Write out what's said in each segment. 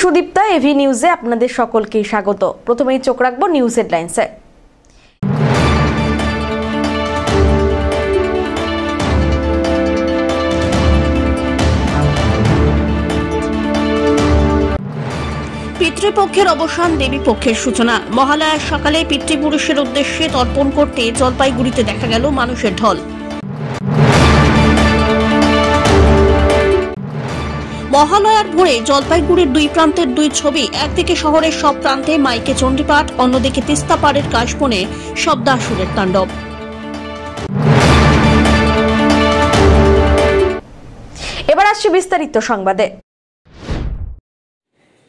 Sudipta, AV নিউজে আপনাদের সকলকে স্বাগত। প্রথমেই চোখ রাখবো নিউজ হেডলাইন্সে। পিতৃপক্ষের অবসান, দেবী পক্ষের সূচনা। মহালয়ার সকালে পিতৃপুরুষের উদ্দেশ্যে তর্পণ করতে জলপাইগুড়িতে দেখা গেল মানুষের ঢল। মহালয়ার ভোরে জলপাইগুড়ির দুই প্রান্তের দুই ছবি, একদিকে শহরের সব প্রান্তে মাইকে চণ্ডীপাঠ, অন্যদিকে তিস্তা পাড়ের কাশবনে শব্দাসুরের তাণ্ডব। এবার আসছে বিস্তারিত সংবাদে।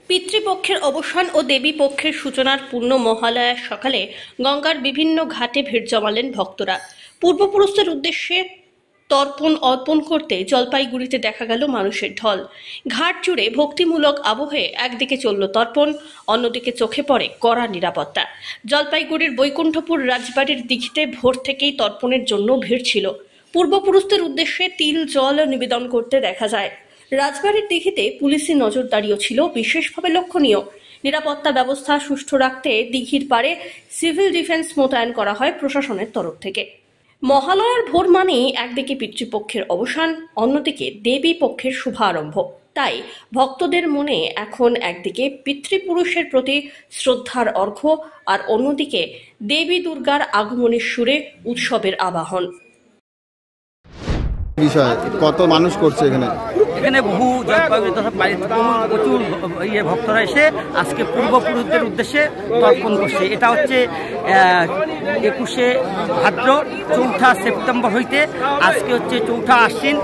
পিতৃপক্ষের অবসান ও দেবী পক্ষের সূচনার পূর্ণ মহালয়ার সকালে গঙ্গার বিভিন্ন ঘাটে ভিড় জমালেন ভক্তরা। পূর্বপুরুষদের উদ্দেশ্যে তর্পণ অর্পণ করতে জলপাইগুড়িতে দেখা গেল মানুষের ঢল। ঘাট জুড়ে ভক্তিমূলক আবহে একদিকে চলল তর্পণ, অন্যদিকে চোখে পড়ে কড়া নিরাপত্তা। জলপাইগুড়ির বৈকুণ্ঠপুর রাজবাড়ির দিঘিতে ভোর থেকেই তর্পণের জন্য ভিড় ছিল। পূর্বপুরুষদের উদ্দেশ্যে তিল জল নিবেদন করতে দেখা যায়। রাজবাড়ির দিঘিতে পুলিশি নজরদারিও ছিল বিশেষভাবে লক্ষণীয়। নিরাপত্তা ব্যবস্থা সুষ্ঠু রাখতে দিঘির পাড়ে সিভিল ডিফেন্স মোতায়েন করা হয় প্রশাসনের তরফ থেকে। মহালয়ার ভোর মানেই একদিকে পিতৃপক্ষের অবসান, অন্যদিকে দেবী পক্ষের শুভারম্ভ। তাই ভক্তদের মনে এখন একদিকে পিতৃপুরুষের প্রতি শ্রদ্ধার অর্ঘ্য, আর অন্যদিকে দেবী দুর্গার আগমনের সুরে উৎসবের আবাহন। বিষয় কত মানুষ করছে এখানে বহু জলপাইগুড়ি তথা প্রচুর ভক্তরা এসে আজকে পূর্বপুরুষদের উদ্দেশ্যে তর্পণ করছে। এটা হচ্ছে 21শে ভাদ্র 4ঠা সেপ্টেম্বর হইতে আজকে হচ্ছে 4ঠা আশ্বিন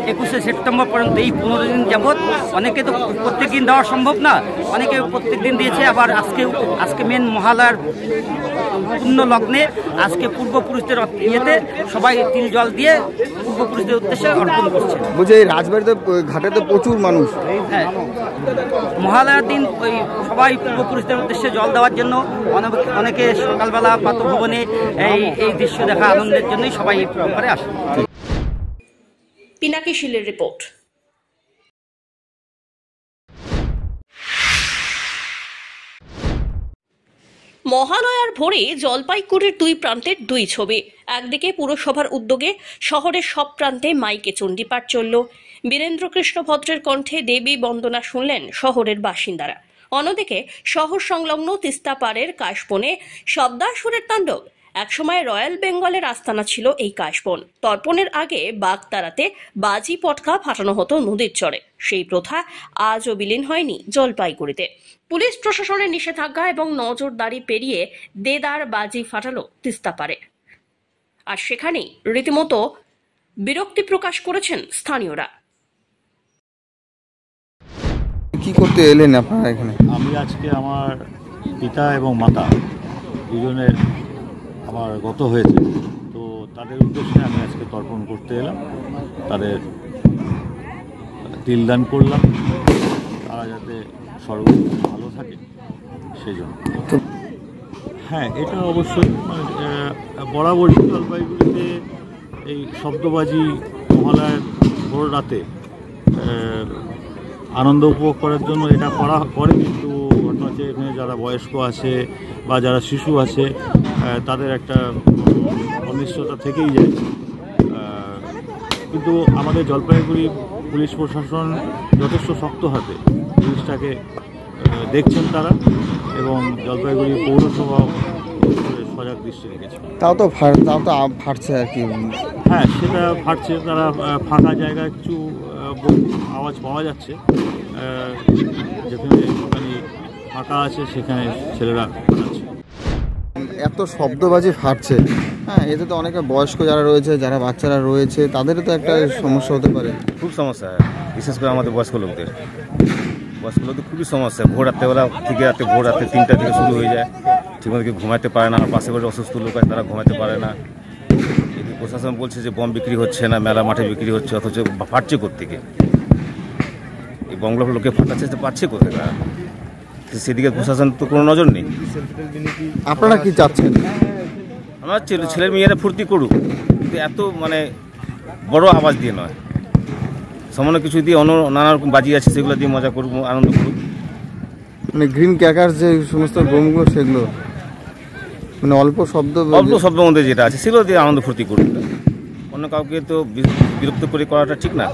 21শে সেপ্টেম্বর পর্যন্ত এই 15 দিন যাবৎ। অনেকে তো প্রত্যেক দিন দেওয়া সম্ভব না, অনেকে প্রত্যেক দিন দিয়েছে। আবার আজকে মেন মহালয়ার পূর্ণ লগ্নে আজকে পূর্বপুরুষদের ইয়েতে সবাই তিল জল দিয়ে পূর্বপুরুষদের উদ্দেশ্যে অর্পণ করছে। বুঝে এই রাজবাড়িতে ঘাটে তো প্রচুর মানুষ। হ্যাঁ, মহালয়ার দিন ওই সবাই পূর্বপুরুষদের উদ্দেশ্যে জল দেওয়ার জন্য অনেকে সকালবেলা প্রাতঃভবনে এই দৃশ্য দেখা আনন্দের জন্যই সবাই এই প্রকারে আসে। পিনাকি শীলের রিপোর্ট। মহালয়ার ভোরে জলপাইগুড়ির দুই প্রান্তের দুই ছবি, একদিকে পুরসভার উদ্যোগে শহরের সব প্রান্তে মাইকে চণ্ডীপাঠ চলল। বীরেন্দ্রকৃষ্ণ ভদ্রের কণ্ঠে দেবী বন্দনা শুনলেন শহরের বাসিন্দারা। অন্যদিকে শহর সংলগ্ন তিস্তা পাড়ের কাশবনে শব্দাসুরের তাণ্ডব। একসময় রয়্যাল বেঙ্গলের আস্তানা ছিল এই কাশবন। তর্পণের আগে বাঘ তাড়াতে বাজি পটকা ফাটানো হতো নদীর চরে। সেই প্রথা আজও বিলীন হয়নি জলপাইগুড়িতে। পুলিশ প্রশাসনের নিষেধাজ্ঞা এবং নজরদারি পেরিয়ে দেদার বাজি ফাটালো তিস্তা পাড়ে। আর সেখানেই রীতিমতো বিরক্তি প্রকাশ করেছেন স্থানীয়রা। কি করতে এলেন আপনারা এখানে? আমি আজকে আমার পিতা এবং মাতা দুজনের আমার গত হয়েছে, তো তাদের উদ্দেশ্যে আমি আজকে তর্পণ করতে এলাম। তাদের তিলদান করলাম, তারা যাতে সর্বদা ভালো থাকে সেই জন্য। হ্যাঁ, এটা অবশ্যই বরাবরই জলপাইগুড়িতে এই শব্দবাজি মহালয়ার ভোর রাতে আনন্দ উপভোগ করার জন্য এটা করে, কিন্তু ঘটনা হচ্ছে এখানে যারা বয়স্ক আছে বা যারা শিশু আছে তাদের একটা অনিশ্চয়তা থেকেই যায়। কিন্তু আমাদের জলপাইগুড়ি পুলিশ প্রশাসন যথেষ্ট শক্ত হাতে জিনিসটাকে দেখছেন তারা, এবং জলপাইগুড়ি পৌরসভা সজাগ দৃষ্টি রেখেছে। তাও তো ফাটছে আর কি। হ্যাঁ, সেটা ফাটছে। তারা ফাঁকা জায়গায় কিছু আওয়াজ পাওয়া যাচ্ছে, যেখানে একটুখানি ফাঁকা আছে সেখানে ছেলেরা ফাটাচ্ছে। এত শব্দবাজি ফাটছে, হ্যাঁ, এতে তো অনেকে বয়স্ক যারা রয়েছে, যারা বাচ্চারা রয়েছে, তাদেরও তো একটা সমস্যা হতে পারে। খুব সমস্যা, বিশেষ করে আমাদের বয়স্ক লোকদের খুবই সমস্যা। ভোর রাত্রেবেলা থেকে ভোর রাত্রে 3টা থেকে শুরু হয়ে যায়, ঠিকমতো কেউ ঘুমাতে পারে না। আর পাশে বাড়ির অসুস্থ লোক আছে, তারা ঘুমাতে পারে না। প্রশাসন বলছে যে বম বিক্রি হচ্ছে না, মেলা মাঠে বিক্রি হচ্ছে, অথচ ফাটছে কোত্থেকে? এই বমগুলো লোকে ফাটাচ্ছে, পাচ্ছে কোথায়? সেদিকে প্রশাসন তো কোনো নজর নেই। আপনারা কি চাচ্ছেন? আমার ছেলের মেয়েরা ফুর্তি করুক, কিন্তু এত বড় আওয়াজ দিয়ে নয়। সামান্য কিছু দিয়ে নানা রকম বাজি আছে, সেগুলো দিয়ে মজা করুক, আনন্দ করুক। মানে গ্রিন ক্র্যাকার যে সমস্ত বোমগুলো সেগুলো মানে অল্প শব্দের মধ্যে যেটা আছে সেগুলো দিয়ে আনন্দ ফুর্তি করুন, অন্য কাউকে তো বিরক্ত করে করাটা ঠিক না।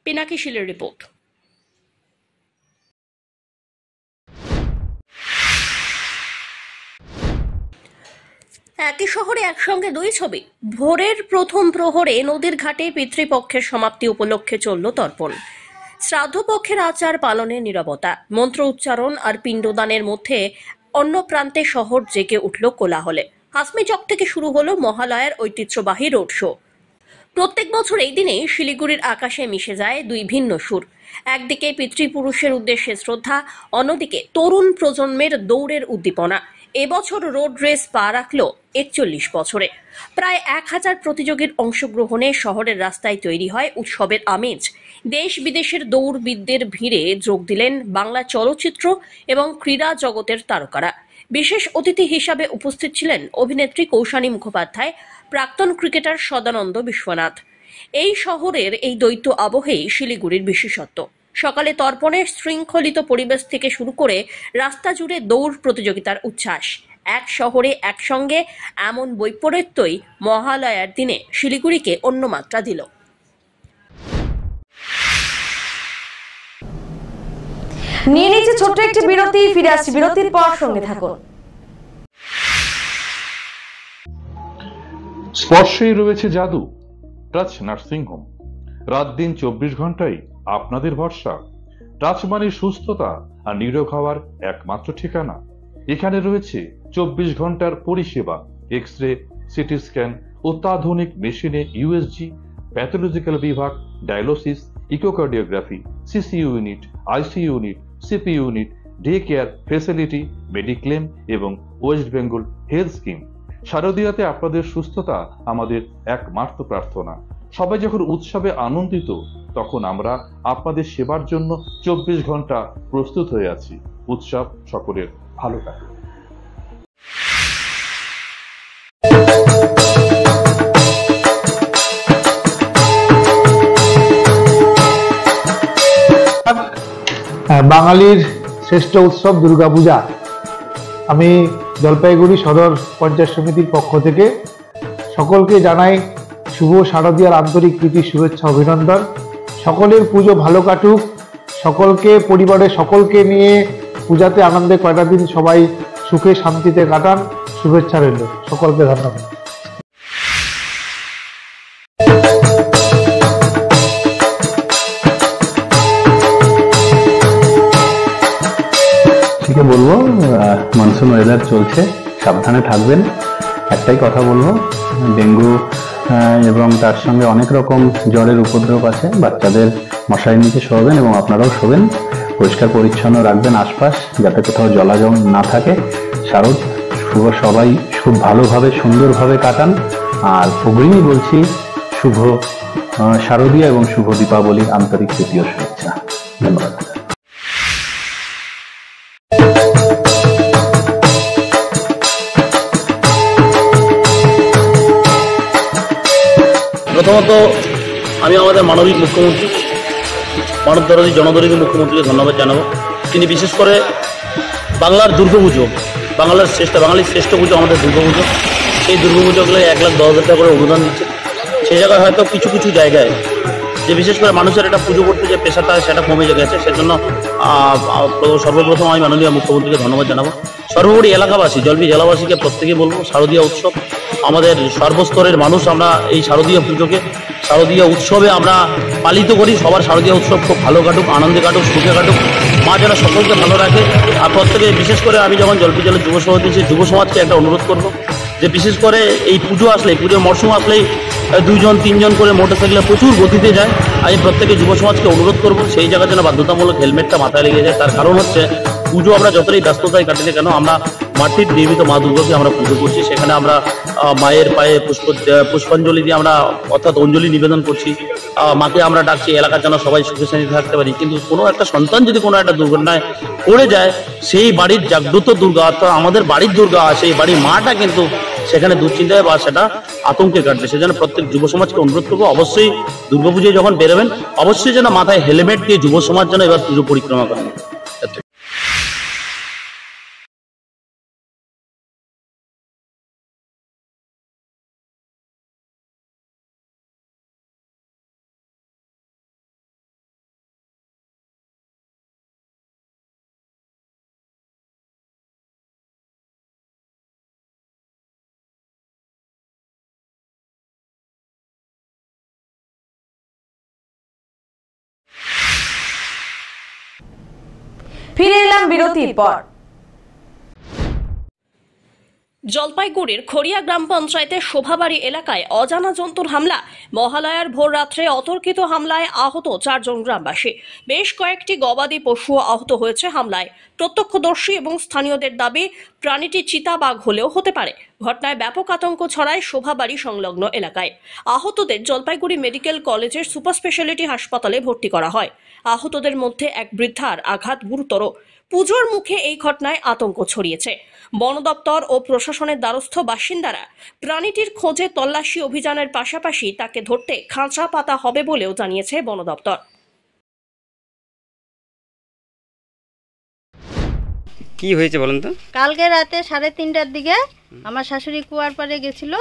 পিনাকি শীলের রিপোর্ট। একই শহরে একসঙ্গে দুই ছবি। ভোরের প্রথম প্রহরে নদীর ঘাটে পিতৃপক্ষের সমাপ্তি উপলক্ষে চলল তর্পণ। শ্রাদ্ধপক্ষের আচার পালনে নীরবতা, মন্ত্র উচ্চারণ আর পিণ্ডদানের মধ্যে অন্য প্রান্তে শহর জেগে উঠল কোলাহলে। হাসমি চক থেকে শুরু হলো মহালয়ার ঐতিহ্যবাহী রোড শো। প্রত্যেক বছর এই দিনে শিলিগুড়ির আকাশে মিশে যায় দুই ভিন্ন সুর। একদিকে পিতৃপুরুষের উদ্দেশ্যে শ্রদ্ধা, অন্যদিকে তরুণ প্রজন্মের দৌড়ের উদ্দীপনা। এবছর রোড রেস পা রাখল ৪১ বছরে। প্রায় ১,০০০ প্রতিযোগীর অংশগ্রহণে শহরের রাস্তায় তৈরি হয় উৎসবের আমেজ। দেশ বিদেশের দৌড়বিদদের ভিড়ে যোগ দিলেন বাংলা চলচ্চিত্র এবং ক্রীড়া জগতের তারকারা। বিশেষ অতিথি হিসাবে উপস্থিত ছিলেন অভিনেত্রী কৌশানী মুখোপাধ্যায়, প্রাক্তন ক্রিকেটার সদানন্দ বিশ্বনাথ। এই শহরের এই দ্বৈত আবহেই শিলিগুড়ির বিশেষত্ব। সকালে তর্পণের শৃঙ্খলিত পরিবেশ থেকে শুরু করে রাস্তা জুড়ে দৌড় প্রতিযোগিতার উচ্ছ্বাস। এক শহরে একসঙ্গে এমন বৈপরীত্যই মহালয়ার দিনে শিলিগুড়িকে অন্য মাত্রা দিল। নিয়ে নিচ্ছে ছোট্ট একটি বিরতি, ফিরে আসছি বিরতির পর, সঙ্গে থাকুন। স্পর্শেই রয়েছে জাদু। টাচ নার্সিং হোম, রাত দিন 24 ঘন্টাই আপনাদের ভরসা। টাচ মানে সুস্থতা আর নিরোগ হওয়ার একমাত্র ঠিকানা। এখানে রয়েছে 24 ঘন্টার পরিষেবা, এক্স-রে, সিটি স্ক্যান, অত্যাধুনিক মেশিনে ইউএসজি, প্যাথোলজিক্যাল বিভাগ, dialysis, echocardiography, CC unit, IC unit, CP unit, day care facility, mediclaim এবং ওয়েস্ট বেঙ্গল হেলথ স্কিম। শারদীয়াতে আপনাদের সুস্থতা আমাদের একমাত্র প্রার্থনা। সবাই যখন উৎসবে আনন্দিত, তখন আমরা আপনাদের সেবার জন্য 24 ঘন্টা প্রস্তুত হয়ে আছি। উৎসব সকলের ভালো কাটুক। বাঙালির শ্রেষ্ঠ উৎসব দুর্গাপূজা। আমি জলপাইগুড়ি সদর পঞ্চায়েত সমিতির পক্ষ থেকে সকলকে জানাই শুভ শারদীয়ার আন্তরিক প্রীতি, শুভেচ্ছা, অভিনন্দন। সকলের পুজো ভালো কাটুক, সকলকে পরিবারের সকলকে নিয়ে পূজাতে আনন্দে কয়টা দিন সবাই সুখে শান্তিতে কাটান। শুভেচ্ছা রইল, সকলকে ধন্যবাদ। বলবো মনসুন ওয়েদার চলছে, সাবধানে থাকবেন। একটাই কথা বলবো, ডেঙ্গু এবং তার সঙ্গে অনেক রকম জ্বরের উপদ্রব আছে। বাচ্চাদের মশারি নিচে শোবেন এবং আপনারাও শোবেন। পরিষ্কার পরিচ্ছন্ন রাখবেন আশপাশ, যাতে কোথাও জলাজল না থাকে। শারদ শুভ, সবাই খুব ভালোভাবে সুন্দরভাবে কাটান। আর অগ্রিমই বলছি শুভ শারদীয়া এবং শুভ দীপাবলির আন্তরিক প্রীতি ও শুভেচ্ছা। ধন্যবাদ। প্রথমত আমি আমাদের মানবিক মুখ্যমন্ত্রী, মানবদরদী জনদরদী মুখ্যমন্ত্রীকে ধন্যবাদ জানাবো। তিনি বিশেষ করে বাংলার দুর্গাপুজো, বাংলার বাঙালির শ্রেষ্ঠ পুজো আমাদের দুর্গাপুজো, সেই দুর্গাপুজোগুলো 1,10,000 টাকা করে অনুদান দিচ্ছে। সেই জায়গায় হয়তো কিছু কিছু জায়গায় যে বিশেষ করে মানুষের একটা পুজো করতে যে পেশাটা সেটা কমে গেছে, সেজন্য সর্বপ্রথম আমি মাননীয় মুখ্যমন্ত্রীকে ধন্যবাদ জানাবো। সর্বোপরি এলাকাবাসী, জলপি জেলাবাসীকে প্রত্যেকে বলবো, শারদীয়া উৎসব আমাদের সর্বস্তরের মানুষ আমরা এই শারদীয়া পুজোকে, শারদীয়া উৎসবে আমরা পালিত করি। সবার শারদীয়া উৎসব খুব ভালো কাটুক, আনন্দে কাটুক, সুখে কাটুক, মা যেন সকলকে ভালো রাখে। আর প্রত্যেকে বিশেষ করে আমি যখন জলপি জেলার যুব সভাপতি, সেই যুব সমাজকে একটা অনুরোধ করবো যে বিশেষ করে এই পুজো আসলেই, পুজোর মরশুম আসলেই 2-3 করে মোটরসাইকেলে প্রচুর গতিতে যায়। আমি প্রত্যেকে যুব সমাজকে অনুরোধ করবো সেই জায়গায় যেন বাধ্যতামূলক হেলমেটটা মাথায় লেগে যায়। তার কারণ হচ্ছে পুজো আমরা যতটাই ব্যস্ততায় কাটিতে কেন, আমরা মাটির নির্মিত মা দুর্গাকে আমরা পুজো করছি। সেখানে আমরা মায়ের পায়ে পুষ্পাঞ্জলি দিয়ে আমরা অর্থাৎ অঞ্জলি নিবেদন করছি। মাকে আমরা ডাকছি এলাকার যেন সবাই সুখে শান্তিতে থাকতে পারি। কিন্তু কোনো একটা সন্তান যদি কোনো একটা দুর্ঘটনায় পড়ে যায়, সেই বাড়ির জাগ্রত দুর্গা অর্থাৎ আমাদের বাড়ির দুর্গা, সেই বাড়ির মাটা কিন্তু সেখানে দুশ্চিন্তায় বা সেটা আতঙ্কে কাটবে। সেজন্য প্রত্যেক যুব সমাজকে অনুরোধ করবো, অবশ্যই দুর্গাপুজোয় যখন বেরোবেন অবশ্যই যেন মাথায় হেলমেট দিয়ে যুব সমাজ যেন এবার পুজো পরিক্রমা করেন। ফিরে এলাম বিরতির পর। জলপাইগুড়ির খড়িয়া গ্রাম পঞ্চায়েতের শোভাবাড়ি এলাকায় অজানা জন্তুর হামলা। মহালয়ার ভোর রাত্রে অতর্কিত হামলায় আহত 4 জন গ্রামবাসী। বেশ কয়েকটি গবাদি পশুও আহত হয়েছে হামলায়। প্রত্যক্ষদর্শী এবং স্থানীয়দের দাবি প্রাণীটি চিতাবাঘ হলেও হতে পারে। ঘটনায় ব্যাপক আতঙ্ক ছড়ায় শোভাবাড়ি সংলগ্ন এলাকায়। আহতদের জলপাইগুড়ি মেডিকেল কলেজের সুপার স্পেশালিটি হাসপাতালে ভর্তি করা হয়। আহতদের মধ্যে এক বৃদ্ধার আঘাত গুরুতর। পুজোর মুখে এই ঘটনায় আতঙ্ক ছড়িয়েছে। বন দপ্তর ও প্রশাসনের দ্বারস্থ বাসিন্দারা প্রাণীটির খোঁজে তল্লাশি অভিযানের পাশাপাশি তাকে ধরতে খাঁচা পাতা হবে বলেও জানিয়েছে বন দপ্তর। কি হয়েছে বলেন তো? কালকে রাতে 3:30টার দিকে আমার শাশুড়ি কুয়ার পাড়ে গেছিল,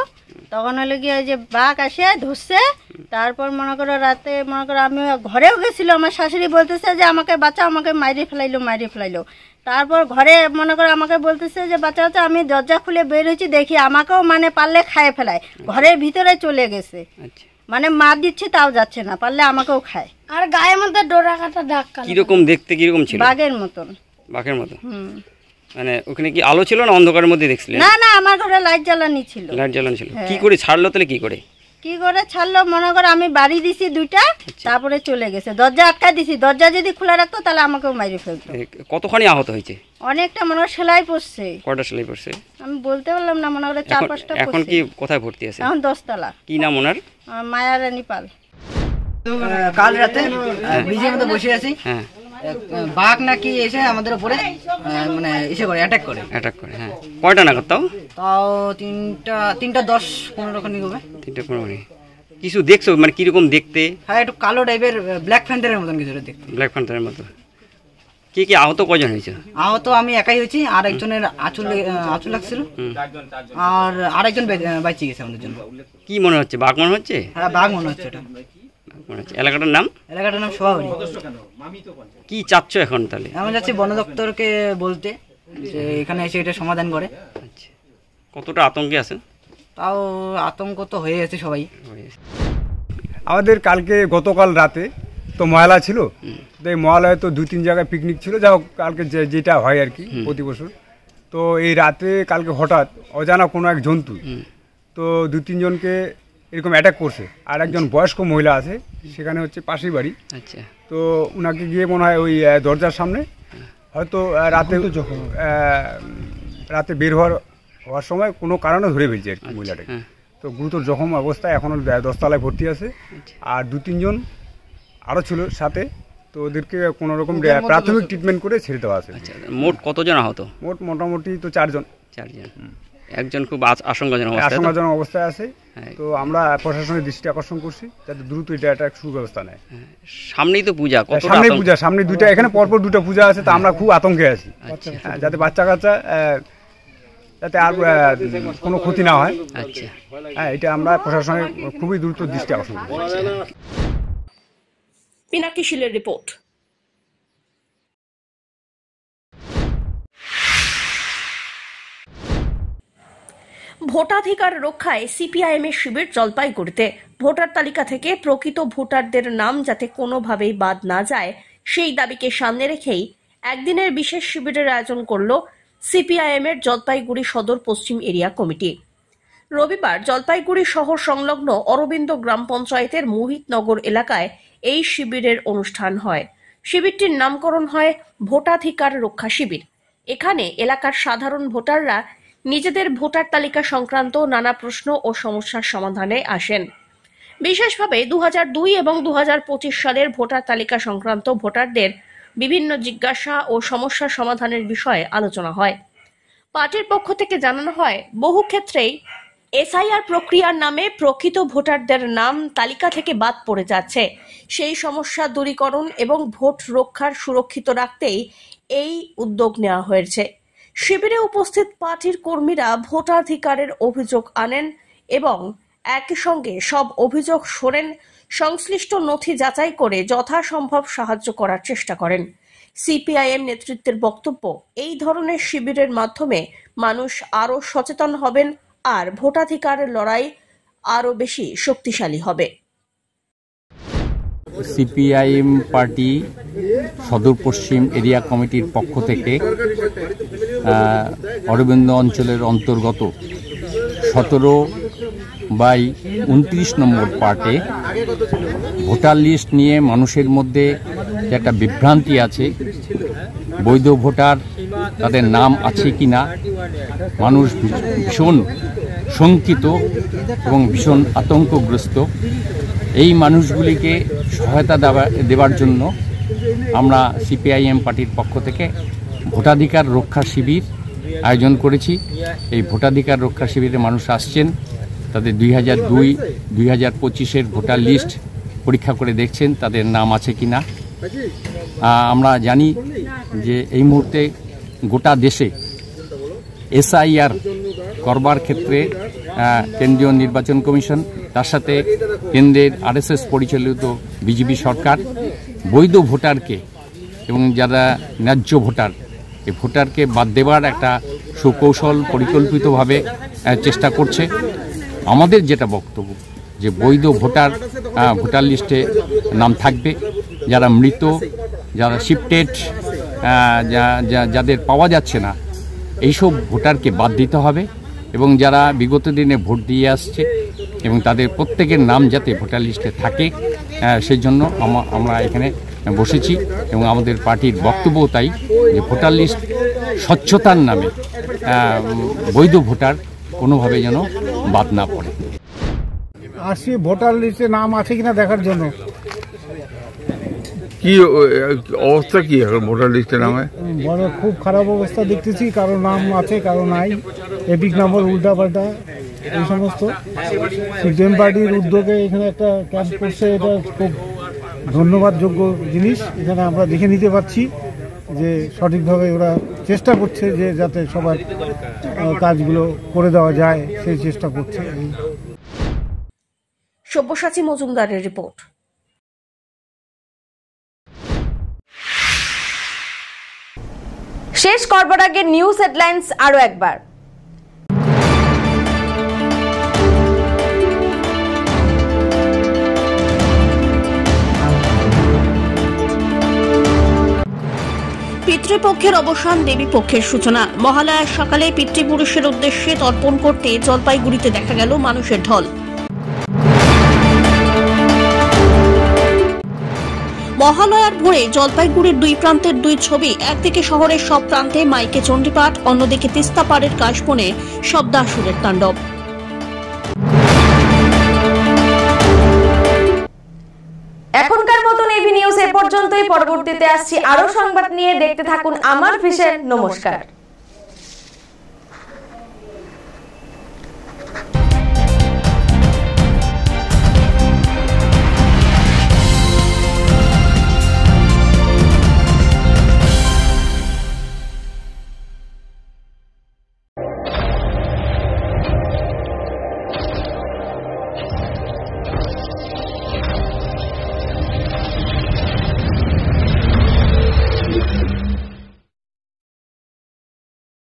তখন হলো গিয়ে ওই যে বাঘ আসে ধরছে। তারপর মনে করো রাতে আমি ঘরেও গেছিল, আমার শাশুড়ি বলতেছে যে আমাকে বাঁচা, আমাকে মাইরে ফেলাইলো। তারপর ঘরে মনে করো আমাকে বলতেছে যে বাচ্চা, আমি দরজা খুলে বের হয়েছি, দেখি আমাকেও মানে পারলে খায় ফেলায়, ঘরের ভিতরে চলে গেছে। মানে মার দিচ্ছে তাও যাচ্ছে না, পারলে আমাকেও খায়। আর গায়ের মধ্যে ডোরা কাটা দাগ। কিরকম দেখতে কিরকম ছিল? বাঘের মতন। মানে ওখানে কি আলো ছিল না অন্ধকারের মধ্যে দেখছিলেন? না, আমার ঘরে লাইট জ্বালানি ছিল। কি করে ছাড়লো তাহলে? কি করে ছাড়লো মনে করো আমি বাড়ি দিছি 2টা, তারপরে চলে গেছে। দরজা আটকা দিছি, দরজা যদি খোলা রাখতো তাহলে আমাকেও মাইরে ফেলতো। কতখানি আহত হয়েছে? অনেকটা, মনে হয় সেলাই পড়ছে। কয়টা সেলাই পড়ছে আমি বলতে পারলাম না, মনে করে 4-5টা। এখন কি কোথায় ভর্তি আছে? এখন 10 তলা। কি নাম ওনার? মায়া রানী পাল। কাল রাতে ব্রিজের মধ্যে বসে আছি, বাঘ নাকি এসে আমাদের উপরে মানে এসে করে অ্যাটাক করে। হ্যাঁ, কয়টা নাগাদ? তাও 3টা 10-15 খানি হবে। 3:15। কিছু দেখছো মানে কিরকম দেখতে? হ্যাঁ, একটু কালো টাইপের, ব্ল্যাক প্যান্থারের মতন কিছু দেখতে। ব্ল্যাক প্যান্থারের মতো। কি আহত কয়জন হয়েছে? আহত আমি একাই হয়েছি, আর একজনের আঁচল লাগছিল, আর আরেকজন বাইচে গেছে আমাদের জন্য। কি মনে হচ্ছে? বাঘ মনে হচ্ছে? হ্যাঁ, বাঘ মনে হচ্ছে। এটা এলাকাটার নাম শোভাবাড়ি। কি চাচ্ছ এখন তাহলে? আমি যাচ্ছি বন দপ্তরকে বলতে যে এখানে এসে এটা সমাধান করে। কতটা আতঙ্কে আছে? তাও আতঙ্ক তো হয়ে গেছে সবাই। আমাদের গতকাল রাতে তো মহালয়া ছিল, তো এই মহালয়া তো 2-3 জায়গায় পিকনিক ছিল, যা হোক কালকে যেটা হয় আর কি প্রতি বছর। তো এই রাতে কালকে হঠাৎ অজানা কোনো এক জন্তু তো 2-3 জনকে এরকম অ্যাটাক করছে। আর একজন বয়স্ক মহিলা আছে, সেখানে হচ্ছে পাশেই বাড়ি। তো ওনাকে গিয়ে মনে হয় ওই দরজার সামনে হয়তো রাতে বের হওয়ার সময় কোনো কারণে ধরে ফেলছে আর কি মহিলাটাকে। তো গুরুতর জখম অবস্থায় এখনও 10 তলায় ভর্তি আছে। আর 2-3 জন আরও ছিল সাথে, তো ওদেরকে কোনো রকম প্রাথমিক ট্রিটমেন্ট করে ছেড়ে দেওয়া আছে। মোট কতজন আহত? মোটামুটি তো 4 জন। একজন খুব আশঙ্কাজনক অবস্থায় আছে। তো আমরা প্রশাসনের দৃষ্টি আকর্ষণ করছি যাতে দ্রুত এটা একটা সুব্যবস্থা নেয়। সামনেই তো পূজা, সামনে 2টা, এখানে পরপর 2টা পূজা আছে, তো আমরা খুব আতঙ্কে আছি যাতে বাচ্চা কাচ্চা যাতে আর কোনো ক্ষতি না হয়। হ্যাঁ, এটা আমরা প্রশাসনের খুবই দ্রুত দৃষ্টি আকর্ষণ করছি। পিনাকি শীলের রিপোর্ট। ভোটাধিকার রক্ষায় সিপিআইএম এর শিবির জলপাইগুড়িতে। ভোটার তালিকা থেকে প্রকৃত ভোটারদের নাম যাতে কোনোভাবেই বাদ না যায় সেই দাবিকে সামনে রেখেই একদিনের বিশেষ শিবিরের আয়োজন করল সিপিআইএম এর জলপাইগুড়ি সদর পশ্চিম এরিয়া কমিটি। রবিবার জলপাইগুড়ি শহর সংলগ্ন অরবিন্দ গ্রাম পঞ্চায়েতের মোহিতনগর এলাকায় এই শিবিরের অনুষ্ঠান হয়। শিবিরটির নামকরণ হয় ভোটাধিকার রক্ষা শিবির। এখানে এলাকার সাধারণ ভোটাররা নিজেদের ভোটার তালিকা সংক্রান্ত নানা প্রশ্ন ও সমস্যার সমাধানে আসেন। বিশেষভাবে 2002 এবং 2025 সালের ভোটার তালিকা সংক্রান্ত ভোটারদের বিভিন্ন জিজ্ঞাসা ও সমস্যা সমাধানের বিষয়ে আলোচনা হয়। পার্টির পক্ষ থেকে জানানো হয়, বহু ক্ষেত্রেই এসআইআর প্রক্রিয়ার নামে প্রকৃত ভোটারদের নাম তালিকা থেকে বাদ পড়ে যাচ্ছে। সেই সমস্যা দূরীকরণ এবং ভোট রক্ষার সুরক্ষিত রাখতেই এই উদ্যোগ নেওয়া হয়েছে। শিবিরে উপস্থিত পার্টির কর্মীরা ভোটাধিকারের অভিযোগ আনেন এবং একই সঙ্গে সব অভিযোগ শোনেন, সংশ্লিষ্ট নথি যাচাই করে যথাসম্ভব সাহায্য করার চেষ্টা করেন। সিপিআইএম নেতৃত্বের বক্তব্য, এই ধরনের শিবিরের মাধ্যমে মানুষ আরও সচেতন হবেন আর ভোটাধিকারের লড়াই আরও বেশি শক্তিশালী হবে। সিপিআইএম পার্টি সদর পশ্চিম এরিয়া কমিটির পক্ষ থেকে অরবিন্দ অঞ্চলের অন্তর্গত 17/29 নম্বর পার্টে ভোটার লিস্ট নিয়ে মানুষের মধ্যে যে একটা বিভ্রান্তি আছে, বৈধ ভোটার তাদের নাম আছে কি না, মানুষ ভীষণ শঙ্কিত এবং ভীষণ আতঙ্কগ্রস্ত। এই মানুষগুলিকে সহায়তা দেওয়ার জন্য আমরা সিপিআইএম পার্টির পক্ষ থেকে ভোটাধিকার রক্ষা শিবির আয়োজন করেছি। এই ভোটাধিকার রক্ষা শিবিরে মানুষ আসছেন, তাদের 2002-2025 ভোটার লিস্ট পরীক্ষা করে দেখছেন তাদের নাম আছে কি না। আমরা জানি যে এই মুহূর্তে গোটা দেশে এসআইআর করবার ক্ষেত্রে কেন্দ্রীয় নির্বাচন কমিশন, তার সাথে কেন্দ্রের আরএসএস পরিচালিত বিজেপি সরকার বৈধ ভোটারকে এবং যারা ন্যায্য ভোটার, এই ভোটারকে বাদ দেওয়ার একটা সুকৌশল পরিকল্পিতভাবে চেষ্টা করছে। আমাদের যেটা বক্তব্য যে বৈধ ভোটার লিস্টে নাম থাকবে, যারা মৃত, যারা শিফটেড, যাদের পাওয়া যাচ্ছে না, এইসব ভোটারকে বাদ দিতে হবে এবং যারা বিগত দিনে ভোট দিয়ে আসছে এবং তাদের প্রত্যেকের নাম যাতে ভোটার লিস্টে থাকে সেই জন্য আমরা এখানে বসেছি এবং আমাদের পার্টির বক্তব্য তাই যে ভোটার লিস্ট স্বচ্ছতার নামে বৈধ ভোটার কোনোভাবে যেন বাদ না পড়ে। আসছি ভোটার লিস্টে নাম আছে কিনা দেখার জন্য। কি অবস্থা কি এখন ভোটার লিস্টে নামে? বড় খুব খারাপ অবস্থা দেখতেছি, কারো নাম আছে কারো নাই, এপিক নম্বর উল্টাপাল্টা এই সমস্ত। সিপিএম পার্টির উদ্যোগে এখানে একটা ক্যাম্প করছে, এটা খুব ধন্যবাদযোগ্য জিনিস। এখানে আমরা দেখে নিতে পারছি যে সঠিকভাবে ওরা চেষ্টা করছে যে যাতে সবার কাজগুলো করে দেওয়া যায়, সেই চেষ্টা করছে। সব্যসাচী মজুমদারের রিপোর্ট। শেষ করবার আগে নিউজ হেডলাইন্স আরো একবার। পিতৃপক্ষের অবসান, দেবী পক্ষের সূচনা। মহালয়ার সকালে পিতৃপুরুষের উদ্দেশ্যে তর্পণ করতে জলপাইগুড়িতে দেখা গেল মানুষের ঢল। মহালয়ার ভোরে জলপাইগুড়ির দুই প্রান্তের দুই ছবি, একদিকে শহরের সব প্রান্তে মাইকে চণ্ডীপাঠ, অন্যদিকে তিস্তা পাড়ের কাশবনে শব্দাসুরের তাণ্ডব। এখনকার মতন এভি নিউজ এ পর্যন্তই। পরবর্তীতে আসছি আরো সংবাদ নিয়ে, দেখতে থাকুন আমার ভিশন। নমস্কার।